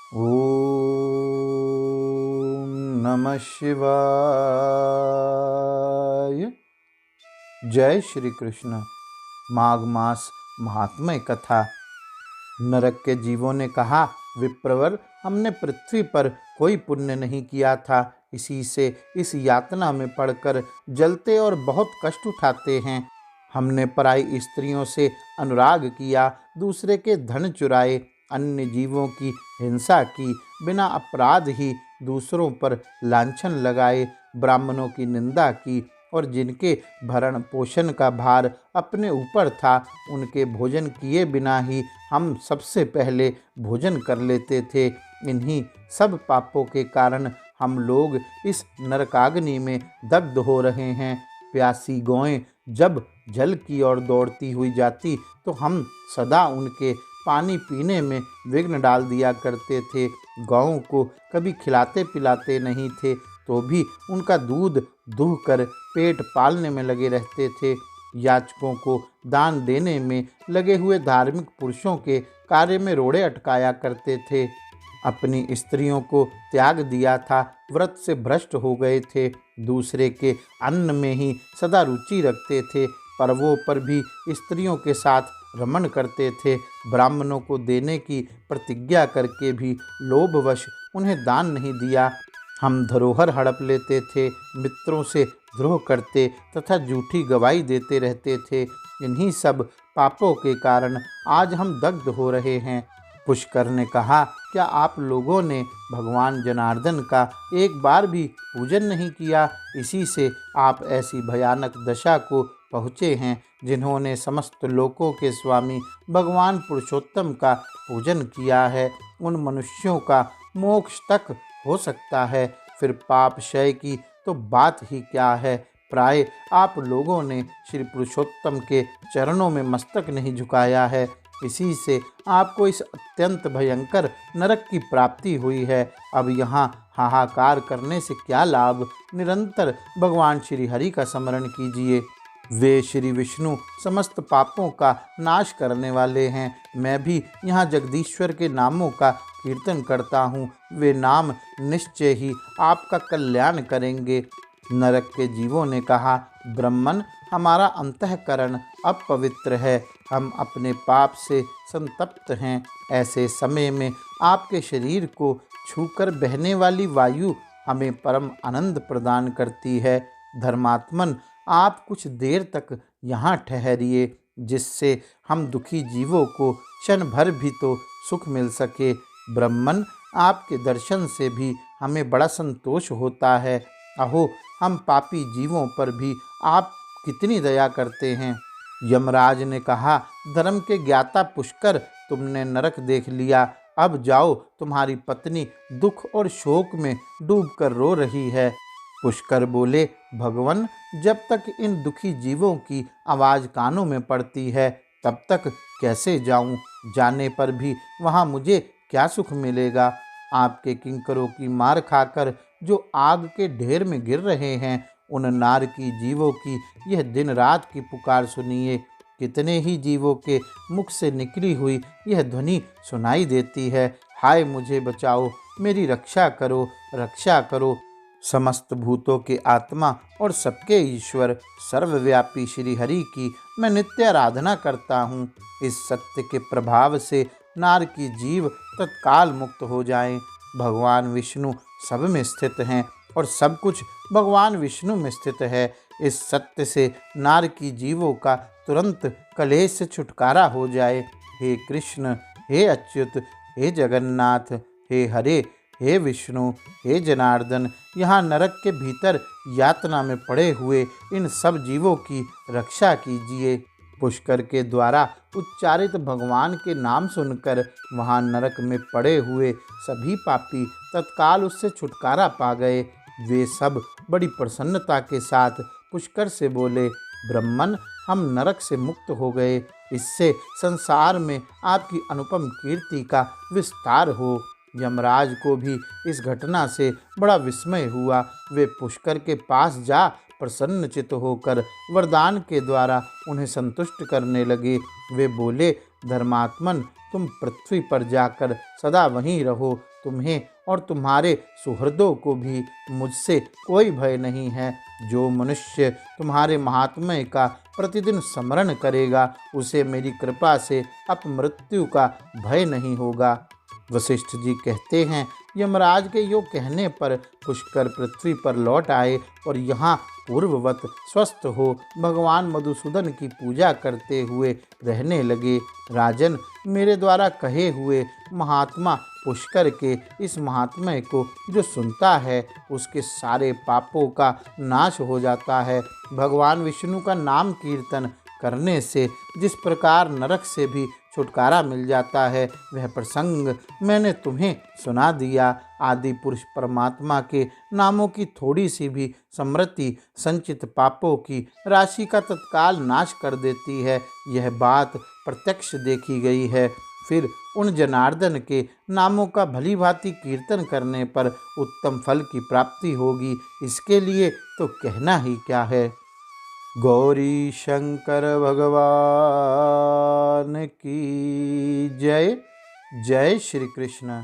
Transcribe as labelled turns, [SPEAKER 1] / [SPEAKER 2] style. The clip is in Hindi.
[SPEAKER 1] ओम नमः शिवाय। जय श्री कृष्ण। माघ मास महात्म्य कथा। नरक के जीवों ने कहा, विप्रवर, हमने पृथ्वी पर कोई पुण्य नहीं किया था, इसी से इस यातना में पड़कर जलते और बहुत कष्ट उठाते हैं। हमने पराई स्त्रियों से अनुराग किया, दूसरे के धन चुराए, अन्य जीवों की हिंसा की, बिना अपराध ही दूसरों पर लांछन लगाए, ब्राह्मणों की निंदा की और जिनके भरण पोषण का भार अपने ऊपर था उनके भोजन किए बिना ही हम सबसे पहले भोजन कर लेते थे। इन्हीं सब पापों के कारण हम लोग इस नरकाग्नि में दग्ध हो रहे हैं। प्यासी गौएं जब जल की ओर दौड़ती हुई जाती तो हम सदा उनके पानी पीने में विघ्न डाल दिया करते थे। गौओं को कभी खिलाते पिलाते नहीं थे तो भी उनका दूध दूह कर पेट पालने में लगे रहते थे। याचकों को दान देने में लगे हुए धार्मिक पुरुषों के कार्य में रोड़े अटकाया करते थे। अपनी स्त्रियों को त्याग दिया था, व्रत से भ्रष्ट हो गए थे, दूसरे के अन्न में ही सदा रुचि रखते थे, पर्वों पर भी स्त्रियों के साथ रमण करते थे, ब्राह्मणों को देने की प्रतिज्ञा करके भी लोभवश उन्हें दान नहीं दिया। हम धरोहर हड़प लेते थे, मित्रों से द्रोह करते तथा झूठी गवाही देते रहते थे। इन्हीं सब पापों के कारण आज हम दग्ध हो रहे हैं। पुष्कर ने कहा, क्या आप लोगों ने भगवान जनार्दन का एक बार भी पूजन नहीं किया? इसी से आप ऐसी भयानक दशा को पहुँचे हैं। जिन्होंने समस्त लोकों के स्वामी भगवान पुरुषोत्तम का पूजन किया है, उन मनुष्यों का मोक्ष तक हो सकता है, फिर पाप क्षय की तो बात ही क्या है। प्राय आप लोगों ने श्री पुरुषोत्तम के चरणों में मस्तक नहीं झुकाया है, इसी से आपको इस अत्यंत भयंकर नरक की प्राप्ति हुई है। अब यहाँ हाहाकार करने से क्या लाभ? निरंतर भगवान श्री हरि का स्मरण कीजिए। वे श्री विष्णु समस्त पापों का नाश करने वाले हैं। मैं भी यहाँ जगदीश्वर के नामों का कीर्तन करता हूँ, वे नाम निश्चय ही आपका कल्याण करेंगे। नरक के जीवों ने कहा, ब्रह्मन, हमारा अंतःकरण अपवित्र है, हम अपने पाप से संतप्त हैं। ऐसे समय में आपके शरीर को छूकर बहने वाली वायु हमें परम आनंद प्रदान करती है। धर्मात्मन, आप कुछ देर तक यहाँ ठहरिए, जिससे हम दुखी जीवों को क्षण भर भी तो सुख मिल सके। ब्रह्मन, आपके दर्शन से भी हमें बड़ा संतोष होता है। अहो, हम पापी जीवों पर भी आप कितनी दया करते हैं। यमराज ने कहा, धर्म के ज्ञाता पुष्कर, तुमने नरक देख लिया, अब जाओ, तुम्हारी पत्नी दुख और शोक में डूबकर रो रही है। पुष्कर बोले, भगवन, जब तक इन दुखी जीवों की आवाज़ कानों में पड़ती है तब तक कैसे जाऊं? जाने पर भी वहां मुझे क्या सुख मिलेगा? आपके किंकरों की मार खाकर जो आग के ढेर में गिर रहे हैं, उन नारकी जीवों की यह दिन रात की पुकार सुनिए। कितने ही जीवों के मुख से निकली हुई यह ध्वनि सुनाई देती है, हाय मुझे बचाओ, मेरी रक्षा करो, रक्षा करो। समस्त भूतों के आत्मा और सबके ईश्वर सर्वव्यापी श्री हरि की मैं नित्य आराधना करता हूँ। इस सत्य के प्रभाव से नारकी जीव तत्काल मुक्त हो जाएं। भगवान विष्णु सब में स्थित हैं और सब कुछ भगवान विष्णु में स्थित है। इस सत्य से नारकी जीवों का तुरंत कलेश से छुटकारा हो जाए। हे कृष्ण, हे अच्युत, हे जगन्नाथ, हे हरे, हे विष्णु, हे जनार्दन, यहाँ नरक के भीतर यातना में पड़े हुए इन सब जीवों की रक्षा कीजिए। पुष्कर के द्वारा उच्चारित भगवान के नाम सुनकर वहाँ नरक में पड़े हुए सभी पापी तत्काल उससे छुटकारा पा गए। वे सब बड़ी प्रसन्नता के साथ पुष्कर से बोले, ब्रह्मन, हम नरक से मुक्त हो गए, इससे संसार में आपकी अनुपम कीर्ति का विस्तार हो। यमराज को भी इस घटना से बड़ा विस्मय हुआ। वे पुष्कर के पास जा प्रसन्नचित्त होकर वरदान के द्वारा उन्हें संतुष्ट करने लगे। वे बोले, धर्मात्मन, तुम पृथ्वी पर जाकर सदा वहीं रहो, तुम्हें और तुम्हारे सुहृदों को भी मुझसे कोई भय नहीं है। जो मनुष्य तुम्हारे महात्म्य का प्रतिदिन स्मरण करेगा उसे मेरी कृपा से अपमृत्यु का भय नहीं होगा। वशिष्ठ जी कहते हैं, यमराज के यो कहने पर पुष्कर पृथ्वी पर लौट आए और यहाँ पूर्ववत स्वस्थ हो भगवान मधुसूदन की पूजा करते हुए रहने लगे। राजन, मेरे द्वारा कहे हुए महात्मा पुष्कर के इस महात्म्य को जो सुनता है उसके सारे पापों का नाश हो जाता है। भगवान विष्णु का नाम कीर्तन करने से जिस प्रकार नरक से भी छुटकारा मिल जाता है वह प्रसंग मैंने तुम्हें सुना दिया। आदि पुरुष परमात्मा के नामों की थोड़ी सी भी स्मृति संचित पापों की राशि का तत्काल नाश कर देती है। यह बात प्रत्यक्ष देखी गई है। फिर उन जनार्दन के नामों का भली भांति कीर्तन करने पर उत्तम फल की प्राप्ति होगी, इसके लिए तो कहना ही क्या है। गौरी शंकर भगवान की जय। जय श्री कृष्ण।